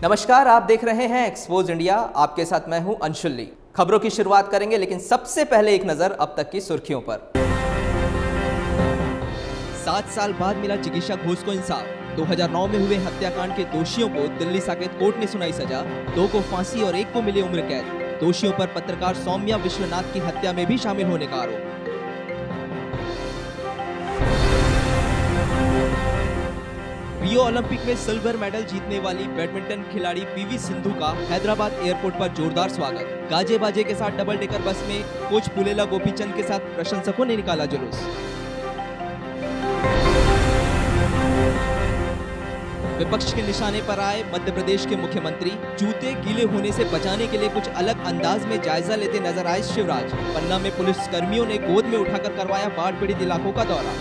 नमस्कार, आप देख रहे हैं एक्सपोज इंडिया। आपके साथ मैं हूं अंशुल्ली। खबरों की शुरुआत करेंगे, लेकिन सबसे पहले एक नजर अब तक की सुर्खियों पर। 7 साल बाद मिला चिकित्सा घोष को इंसाफ। 2009 में हुए हत्याकांड के दोषियों को दिल्ली साकेत कोर्ट ने सुनाई सजा। 2 को फांसी और 1 को मिली उम्र कैद। दोषियों पर पत्रकार सौम्या विश्वनाथ की हत्या में भी शामिल होने का आरोप। रियो ओलंपिक में सिल्वर मेडल जीतने वाली बैडमिंटन खिलाड़ी पीवी सिंधु का हैदराबाद एयरपोर्ट पर जोरदार स्वागत। गाजे बाजे के साथ डबल डेकर बस में कोच पुलेला गोपीचंद के साथ प्रशंसकों ने निकाला जुलूस। विपक्ष के निशाने पर आए मध्य प्रदेश के मुख्यमंत्री। जूते गीले होने से बचाने के लिए कुछ अलग अंदाज में जायजा लेते नजर आए शिवराज। पन्ना में पुलिस कर्मियों ने गोद में उठाकर करवाया बाढ़ पीड़ित इलाकों का दौरा।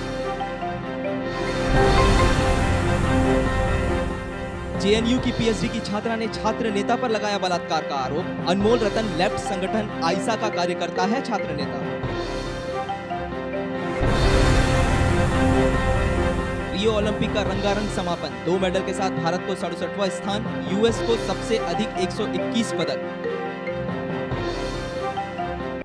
जेएनयू की पीएचडी की छात्रा ने छात्र नेता पर लगाया बलात्कार का आरोप। अनमोल रतन लेफ्ट संगठन आइसा का कार्यकर्ता है छात्र नेता। रियो ओलंपिक का रंगारंग समापन। 2 मेडल के साथ भारत को 67वां स्थान, यूएस को सबसे अधिक 121 पदक।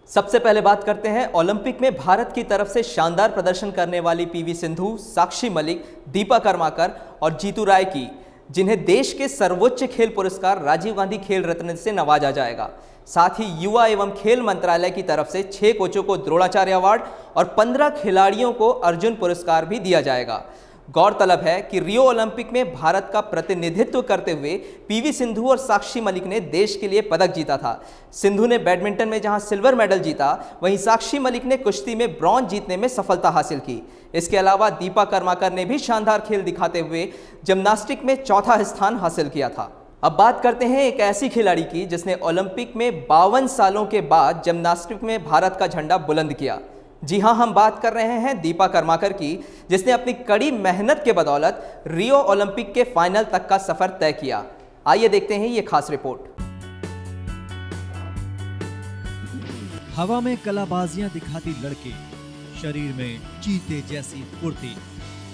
सबसे पहले बात करते हैं ओलंपिक में भारत की तरफ से शानदार प्रदर्शन करने वाली पीवी सिंधु, साक्षी मलिक, दीपा कर्माकर और जीतू राय की, जिन्हें देश के सर्वोच्च खेल पुरस्कार राजीव गांधी खेल रत्न से नवाजा जाएगा। साथ ही युवा एवं खेल मंत्रालय की तरफ से 6 कोचों को द्रोणाचार्य अवार्ड और 15 खिलाड़ियों को अर्जुन पुरस्कार भी दिया जाएगा। गौरतलब है कि रियो ओलंपिक में भारत का प्रतिनिधित्व करते हुए पीवी सिंधु और साक्षी मलिक ने देश के लिए पदक जीता था। सिंधु ने बैडमिंटन में जहां सिल्वर मेडल जीता, वहीं साक्षी मलिक ने कुश्ती में ब्रॉन्ज जीतने में सफलता हासिल की। इसके अलावा दीपा कर्माकर ने भी शानदार खेल दिखाते हुए जिम्नास्टिक में 4था स्थान हासिल किया था। अब बात करते हैं एक ऐसी खिलाड़ी की जिसने ओलंपिक में 52 सालों के बाद जिम्नास्टिक में भारत का झंडा बुलंद किया। जी हां, हम बात कर रहे हैं दीपा कर्माकर की, जिसने अपनी कड़ी मेहनत के बदौलत रियो ओलंपिक के फाइनल तक का सफर तय किया। आइए देखते हैं ये खास रिपोर्ट। हवा में कलाबाजियां दिखाती लड़के, शरीर में चीते जैसी फुर्ती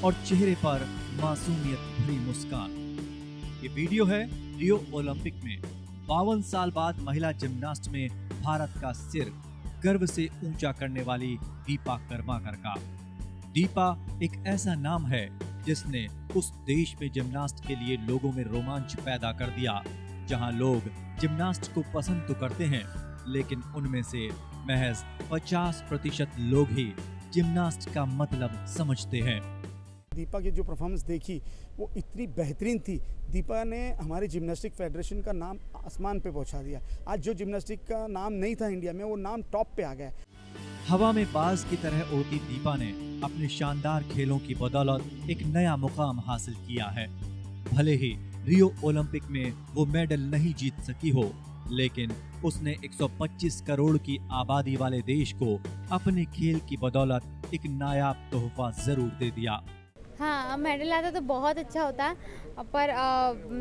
और चेहरे पर मासूमियत भरी मुस्कान। ये वीडियो है रियो ओलंपिक में 52 साल बाद महिला जिम्नास्ट में भारत का सिर गर्व से ऊंचा करने वाली दीपा कर्माकर का। दीपा एक ऐसा नाम है जिसने उस देश में जिम्नास्ट के लिए लोगों में रोमांच पैदा कर दिया, जहां लोग जिम्नास्ट को पसंद तो करते हैं, लेकिन उनमें से महज 50% लोग ही जिम्नास्ट का मतलब समझते हैं। दीपा की जो परफॉर्मेंस देखी वो इतनी बेहतरीन थी। दीपा ने हमारे जिम्नास्टिक फेडरेशन का नाम आसमान पे पहुंचा दिया। आज जो जिम्नास्टिक का नाम नहीं था इंडिया में, वो नाम टॉप पे आ गया। हवा में बाज की तरह उड़ती दीपा ने अपने शानदार खेलों की बदौलत एक नया मुकाम हासिल किया है। भले ही रियो ओलंपिक में वो मेडल नहीं जीत सकी हो, लेकिन उसने 125 करोड़ की आबादी वाले देश को अपने खेल की बदौलत एक नायाब तोहफा जरूर दे दिया। हाँ, मेडल आता तो बहुत अच्छा होता, पर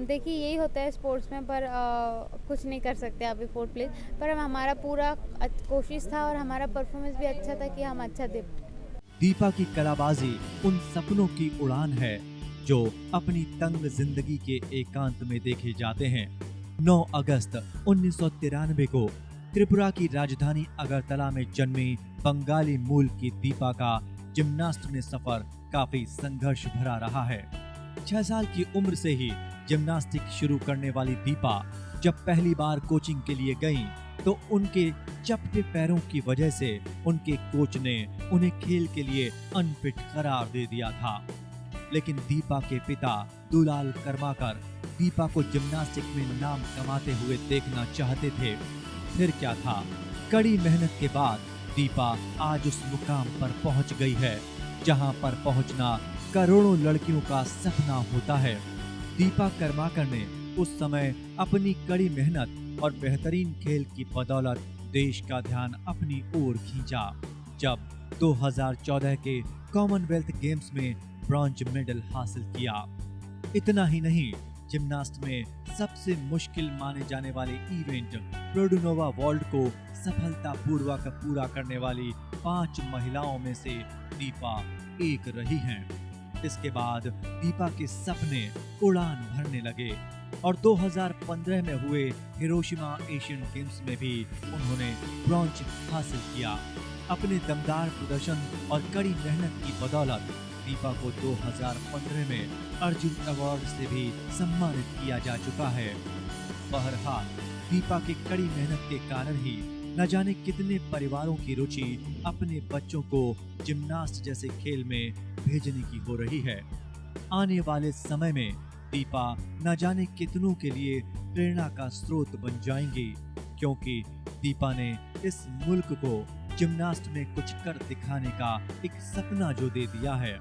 देखिए यही होता है स्पोर्ट्स में, पर कुछ नहीं कर सकते अभी 4th प्लेस। पर हमारा पूरा कोशिश था और हमारा परफॉर्मेंस भी अच्छा था कि हम अच्छा दे। दीपा की कलाबाजी उन सपनों की उड़ान है जो अपनी तंग जिंदगी के एकांत में देखे जाते हैं। 9 अगस्त 1993 को त्रिपुरा की राजधानी अगरतला में जन्मी बंगाली मूल की दीपा का जिम्नास्ट में सफर काफी संघर्ष भरा रहा है। 6 साल की उम्र से ही जिम्नास्टिक शुरू करने वाली दीपा जब पहली बार कोचिंग के लिए गईं, तो उनके चपटे पैरों की वजह से उनके कोच ने उन्हें खेल के लिए अनफिट करार दे दिया था। लेकिन दीपा के पिता दुलाल कर्माकर दीपा को जिम्नास्टिक में नाम कमाते हुए देखना चाहते थे। फिर क्या था, कड़ी मेहनत के बाद दीपा आज उस मुकाम पर पहुंच गई है जहां पर पहुंचना करोड़ों लड़कियों का सपना होता है। दीपा कर्माकर ने उस समय अपनी कड़ी मेहनत और बेहतरीन खेल की बदौलत देश का ध्यान अपनी ओर खींचा, जब 2014 के कॉमनवेल्थ गेम्स में ब्रॉन्ज मेडल हासिल किया। इतना ही नहीं, जिम्नास्ट में सबसे मुश्किल माने जाने वाले इवेंट प्रोडुनोवा वर्ल्ड को सफलतापूर्वक पूरा करने वाली 5 महिलाओं में से दीपा एक रही हैं। इसके बाद दीपा के सपने उड़ान भरने लगे और 2015 में हुए हिरोशिमा एशियन गेम्स में भी उन्होंने ब्रॉन्ज हासिल किया। अपने दमदार प्रदर्शन और कड़ी मेहनत की बदौलत दीपा को 2015 में अर्जुन अवार्ड से भी सम्मानित किया जा चुका है। बहरहाल दीपा की कड़ी मेहनत के कारण ही न जाने कितने परिवारों की रुचि अपने बच्चों को जिम्नास्ट जैसे खेल में भेजने की हो रही है। आने वाले समय में दीपा न जाने कितनों के लिए प्रेरणा का स्रोत बन जाएंगी, क्योंकि दीपा ने इस मुल्क को जिम्नास्ट में कुछ कर दिखाने का एक सपना जो दे दिया है।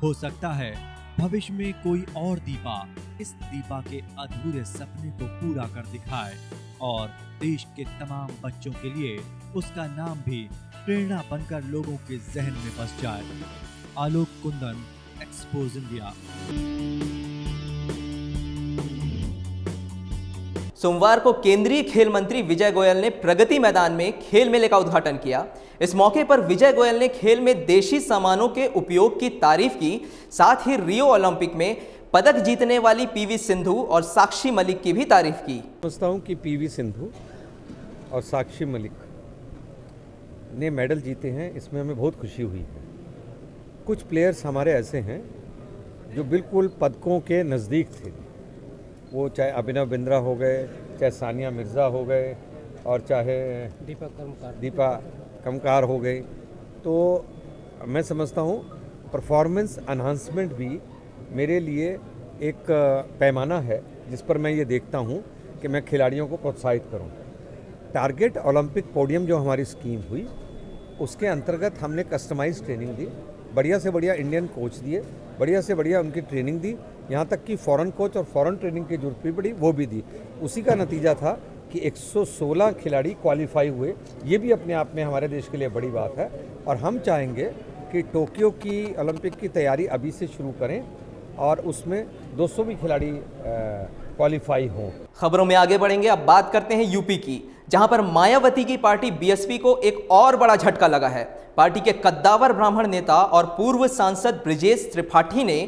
हो सकता है भविष्य में कोई और दीपा इस दीपा के अधूरे सपने को पूरा कर दिखाए और देश के तमाम बच्चों के लिए उसका नाम भी प्रेरणा बनकर लोगों के जहन में बस जाए। आलोक कुंदन, एक्सपोज इंडिया। सोमवार को केंद्रीय खेल मंत्री विजय गोयल ने प्रगति मैदान में खेल मेले का उद्घाटन किया। इस मौके पर विजय गोयल ने खेल में देशी सामानों के उपयोग की तारीफ की, साथ ही रियो ओलंपिक में पदक जीतने वाली पीवी सिंधु और साक्षी मलिक की भी तारीफ की। समझता हूँ कि पीवी सिंधु और साक्षी मलिक ने मेडल जीते हैं, इसमें हमें बहुत खुशी हुई है। कुछ प्लेयर्स हमारे ऐसे हैं जो बिल्कुल पदकों के नज़दीक थे, वो चाहे अभिनव बिंद्रा हो गए, चाहे सानिया मिर्ज़ा हो गए और चाहे दीपा कमकार हो गई। तो मैं समझता हूँ परफॉर्मेंस एनहांसमेंट भी मेरे लिए एक पैमाना है जिस पर मैं ये देखता हूँ कि मैं खिलाड़ियों को प्रोत्साहित करूँ। टारगेट ओलंपिक पोडियम जो हमारी स्कीम हुई उसके अंतर्गत हमने कस्टमाइज ट्रेनिंग दी, बढ़िया से बढ़िया इंडियन कोच दिए, बढ़िया से बढ़िया उनकी ट्रेनिंग दी, यहाँ तक कि फॉरेन कोच और फॉरेन ट्रेनिंग की जरूरत भी पड़ी वो भी दी। उसी का नतीजा था कि 116 खिलाड़ी क्वालिफाई हुए। ये भी अपने आप में हमारे देश के लिए बड़ी बात है और हम चाहेंगे कि टोक्यो की ओलंपिक की तैयारी अभी से शुरू करें और उसमें 200 भी खिलाड़ी क्वालिफाई हों। खबरों में आगे बढ़ेंगे। अब बात करते हैं यूपी की, जहां पर मायावती की पार्टी बीएसपी को एक और बड़ा झटका लगा है। पार्टी के कद्दावर ब्राह्मण नेता और पूर्व सांसद ब्रिजेश त्रिपाठी ने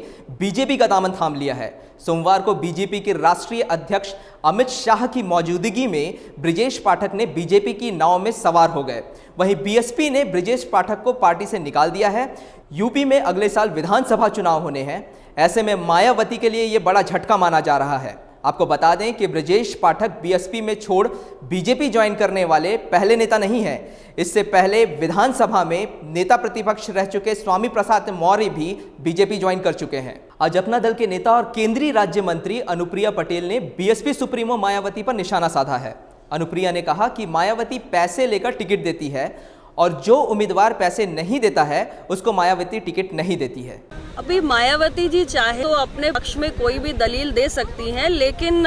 बीजेपी का दामन थाम लिया है। सोमवार को बीजेपी के राष्ट्रीय अध्यक्ष अमित शाह की मौजूदगी में ब्रिजेश पाठक ने बीजेपी की नाव में सवार हो गए। वहीं बीएसपी ने ब्रिजेश पाठक को पार्टी से निकाल दिया है। यूपी में अगले साल विधानसभा चुनाव होने हैं, ऐसे में मायावती के लिए ये बड़ा झटका माना जा रहा है। आपको बता दें कि ब्रिजेश पाठक बीएसपी में छोड़ बीजेपी ज्वाइन करने वाले पहले नेता नहीं हैं। इससे पहले विधानसभा में नेता प्रतिपक्ष रह चुके स्वामी प्रसाद मौर्य भी बीजेपी ज्वाइन कर चुके हैं। आज अपना दल के नेता और केंद्रीय राज्य मंत्री अनुप्रिया पटेल ने बीएसपी सुप्रीमो मायावती पर निशाना साधा है। अनुप्रिया ने कहा कि मायावती पैसे लेकर टिकट देती है और जो उम्मीदवार पैसे नहीं देता है उसको मायावती टिकट नहीं देती है। अभी मायावती जी चाहे तो अपने पक्ष में कोई भी दलील दे सकती हैं, लेकिन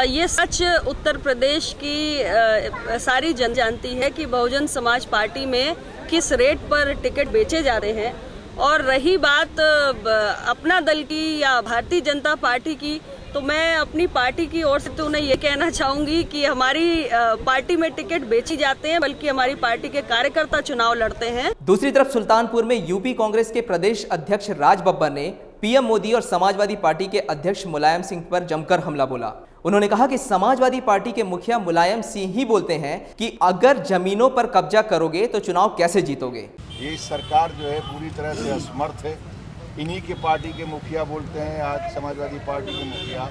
ये सच उत्तर प्रदेश की सारी जन जानती है कि बहुजन समाज पार्टी में किस रेट पर टिकट बेचे जा रहे हैं। और रही बात अपना दल की या भारतीय जनता पार्टी की, तो मैं अपनी पार्टी की ओर से तो उन्हें ये कहना चाहूँगी कि हमारी पार्टी में टिकट बेची जाते हैं, बल्कि हमारी पार्टी के कार्यकर्ता चुनाव लड़ते हैं। दूसरी तरफ सुल्तानपुर में यूपी कांग्रेस के प्रदेश अध्यक्ष राज बब्बर ने पीएम मोदी और समाजवादी पार्टी के अध्यक्ष मुलायम सिंह पर जमकर हमला बोला। उन्होंने कहा कि समाजवादी पार्टी के मुखिया मुलायम सिंह ही बोलते हैं कि अगर जमीनों पर कब्जा करोगे तो चुनाव कैसे जीतोगे। ये सरकार जो है पूरी तरह से असमर्थ है। इन्हीं के पार्टी के मुखिया बोलते हैं, आज समाजवादी पार्टी के मुखिया,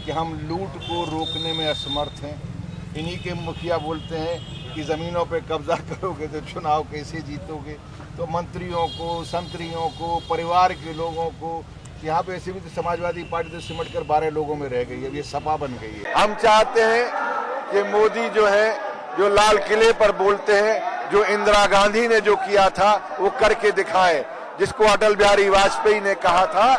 कि हम लूट को रोकने में असमर्थ हैं। इन्हीं के मुखिया बोलते हैं कि ज़मीनों पे कब्जा करोगे तो चुनाव कैसे जीतोगे। तो मंत्रियों को, संतरियों को, परिवार के लोगों को, यहाँ पे ऐसे भी तो समाजवादी पार्टी तो सिमट कर 12 लोगों में रह गई है, अब ये सपा बन गई है। हम चाहते हैं कि मोदी जो है, जो लाल किले पर बोलते हैं, जो इंदिरा गांधी ने जो किया था वो करके दिखाए। जिसको अटल बिहारी वाजपेयी ने कहा था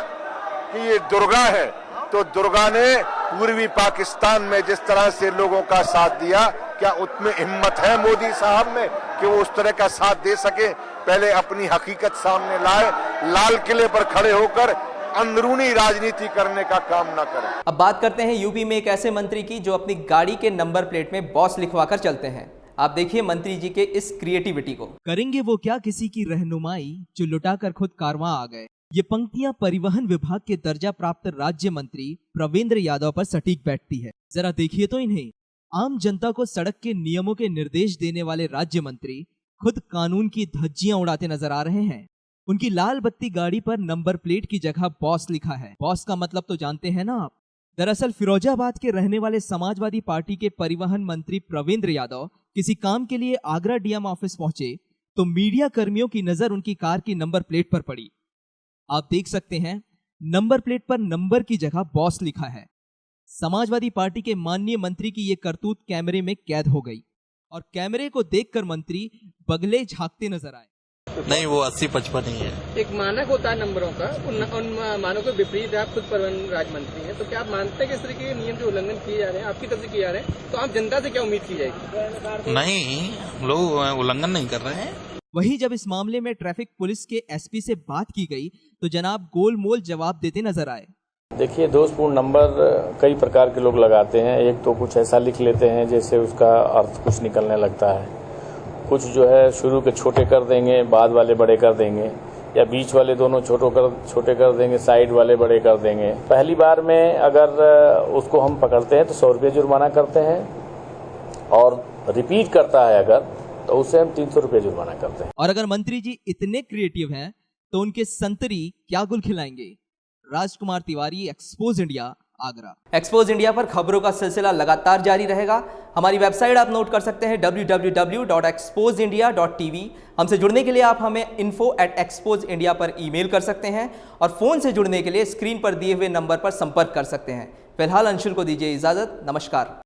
कि ये दुर्गा है, तो दुर्गा ने पूर्वी पाकिस्तान में जिस तरह से लोगों का साथ दिया, क्या उसमें हिम्मत है मोदी साहब में कि वो उस तरह का साथ दे सके? पहले अपनी हकीकत सामने लाए, लाल किले पर खड़े होकर अंदरूनी राजनीति करने का काम न करें। अब बात करते हैं यूपी में एक ऐसे मंत्री की जो अपनी गाड़ी के नंबर प्लेट में बॉस लिखवा कर चलते हैं। आप देखिए मंत्री जी के इस क्रिएटिविटी को। करेंगे वो क्या किसी की रहनुमाई जो लुटाकर खुद कारवां आ गए। ये पंक्तियां परिवहन विभाग के दर्जा प्राप्त राज्य मंत्री प्रवेंद्र यादव पर सटीक बैठती है। जरा देखिए तो इन्हें। आम जनता को सड़क के नियमों के निर्देश देने वाले राज्य मंत्री खुद कानून की धज्जियां उड़ाते नजर आ रहे हैं। उनकी लाल बत्ती गाड़ी पर नंबर प्लेट की जगह बॉस लिखा है। बॉस का मतलब तो जानते हैं ना आप। दरअसल फिरोजाबाद के रहने वाले समाजवादी पार्टी के परिवहन मंत्री प्रवेंद्र यादव किसी काम के लिए आगरा डीएम ऑफिस पहुंचे तो मीडिया कर्मियों की नजर उनकी कार की नंबर प्लेट पर पड़ी। आप देख सकते हैं नंबर प्लेट पर नंबर की जगह बॉस लिखा है। समाजवादी पार्टी के माननीय मंत्री की ये करतूत कैमरे में कैद हो गई और कैमरे को देखकर मंत्री बगले झांकते नजर आए। नहीं, वो 80-55 ही है। एक मानक होता है नंबरों का, उन मानकों के विपरीत आप खुद परिवहन राज्य मंत्री हैं, तो क्या आप मानते हैं कि इस तरह के नियम जो उल्लंघन किए जा रहे हैं आपकी तरफ से किए जा रहे हैं, तो आप जनता से क्या उम्मीद की जाएगी? नहीं, लोग उल्लंघन नहीं कर रहे हैं। वहीं जब इस मामले में ट्रैफिक पुलिस के एसपी से बात की गई तो जनाब गोलमोल जवाब देते नजर आए। देखिए, दोषपूर्ण नंबर कई प्रकार के लोग लगाते हैं। एक तो कुछ ऐसा लिख लेते हैं जैसे उसका अर्थ कुछ निकलने लगता है, कुछ जो है शुरू के छोटे कर देंगे, बाद वाले बड़े कर देंगे, या बीच वाले दोनों छोटे कर देंगे, साइड वाले बड़े कर देंगे। पहली बार में अगर उसको हम पकड़ते हैं तो 100 रुपये जुर्माना करते हैं, और रिपीट करता है अगर तो उससे हम 300 रुपये जुर्माना करते हैं। और अगर मंत्री जी इतने क्रिएटिव हैं तो उनके संतरी क्या गुल खिलाएंगे। Rajkumar Tiwari, expose India, Agra. Expose India पर खबरों का सिलसिला लगातार जारी रहेगा। हमारी वेबसाइट आप नोट कर सकते हैं www.exposeindia.tv। हमसे जुड़ने के लिए आप हमें info@exposeindia पर ईमेल कर सकते हैं और फोन से जुड़ने के लिए स्क्रीन पर दिए हुए नंबर पर संपर्क कर सकते हैं। फिलहाल अंशुल को दीजिए इजाजत। नमस्कार।